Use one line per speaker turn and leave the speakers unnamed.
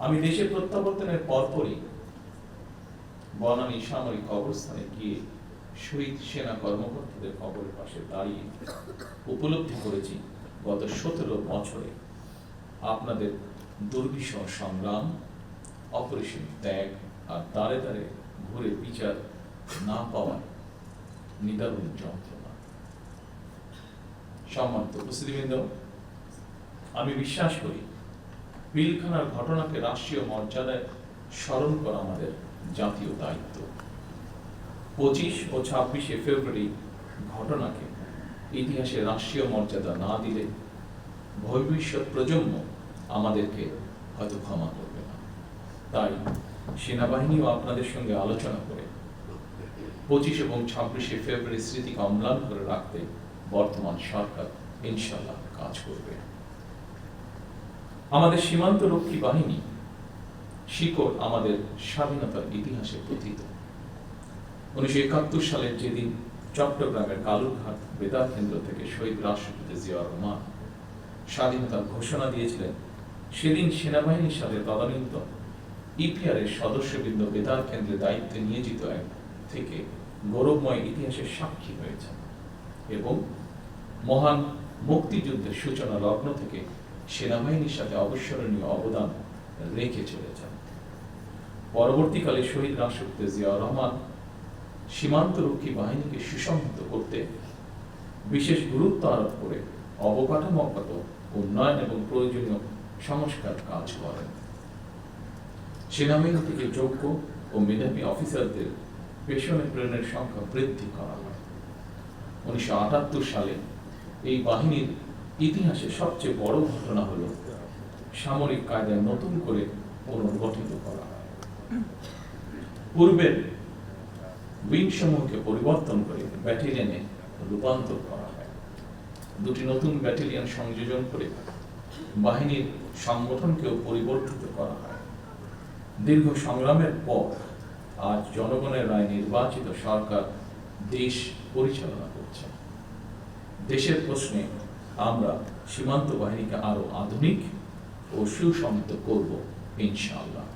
আমি দেশে প্রত্যাবর্তনের পরপরই বনানী সামরিক অবস্থানে গিয়ে শহীদ সেনা কর্মকর্তাদের কবরের পাশে দাঁড়িয়ে উপলব্ধি করেছি গত 17 বছরে আপনাদের দুর্বিষহ সংগ্রাম, অপরিসীম ত্যাগ আর দাঁড়ে দাঁড়ে ঘুরে বিচার না পাওয়ার নিদারুণ যন্ত্রণা। সম্মানিত উপস্থিতিবৃন্দ, আমি বিশ্বাস করি পিলখানার ঘটনাকে রাষ্ট্রীয় মর্যাদায় স্মরণ করা আমাদের জাতীয় দায়িত্ব। 25 ও 26শে ফেব্রুয়ারি ঘটনাকে ইতিহাসে রাষ্ট্রীয় মর্যাদা না দিলে ভবিষ্যৎ প্রজন্ম আমাদেরকে হয়তো ক্ষমা করবে না। তাই সেনাবাহিনীও আপনাদের সঙ্গে আলোচনা করে 25 এবং 26শে ফেব্রুয়ারি স্মৃতিকে অম্লান করে রাখতে বর্তমান সরকার ইনশাআল্লাহ কাজ করবে। আমাদের সীমান্ত রক্ষী বাহিনী শিকড় আমাদের স্বাধীনতার ইতিহাসে প্রথিত। 1971 সালের যেদিন চট্টগ্রামের কালুরঘাট বেতার কেন্দ্র থেকে শহীদ রাষ্ট্রপতি জিয়াউর রহমান স্বাধীনতার ঘোষণা দিয়েছিলেন, সেদিন সেনাবাহিনীর সাথে তদানীন্ত ইপিআর এর সদস্যবৃন্দ বেতার কেন্দ্রে দায়িত্বে নিয়োজিত থেকে গৌরবময় ইতিহাসের সাক্ষী হয়েছে এবং মহান মুক্তিযুদ্ধের সূচনা লগ্ন থেকে সেনাবাহিনীর সাথে অবিস্মরণীয় অবদান রেখে চলেছেন। পরবর্তীকালে শহীদ রাষ্ট্রপতি জিয়াউর রহমান সীমান্তরক্ষী বাহিনীকে সুসংহত করতে বিশেষ গুরুত্ব আরোপ করে অবকাঠামোগত উন্নয়ন এবং প্রয়োজনীয় সংস্কার কাজ করেন। সেনাবাহিনী থেকে যোগ্য ও মেধাবী অফিসারদের পেশনে প্রেরণের সংখ্যা বৃদ্ধি করা হয়। 1978 সালে এই বাহিনীর ইতিহাসে সবচেয়ে বড় ঘটনা হল সামরিক কায়দায় নতুন করে পুনর্গঠিত করা হয়। পূর্বের উইং সমূহকে পরিবর্তন করে ব্যাটালিয়নে রূপান্তর করা হয়। দুটি নতুন ব্যাটালিয়ন সংযোজন করে বাহিনীর সংগঠনকেও পরিবর্তিত করা হয়। দীর্ঘ সংগ্রামের পর আজ জনগণের রায় নির্বাচিত সরকার দেশ পরিচালনা করছে। দেশের প্রশ্নে আমরা সীমান্ত বাহিনীকে আরো আধুনিক ও সুসংহত করব ইনশাআল্লাহ।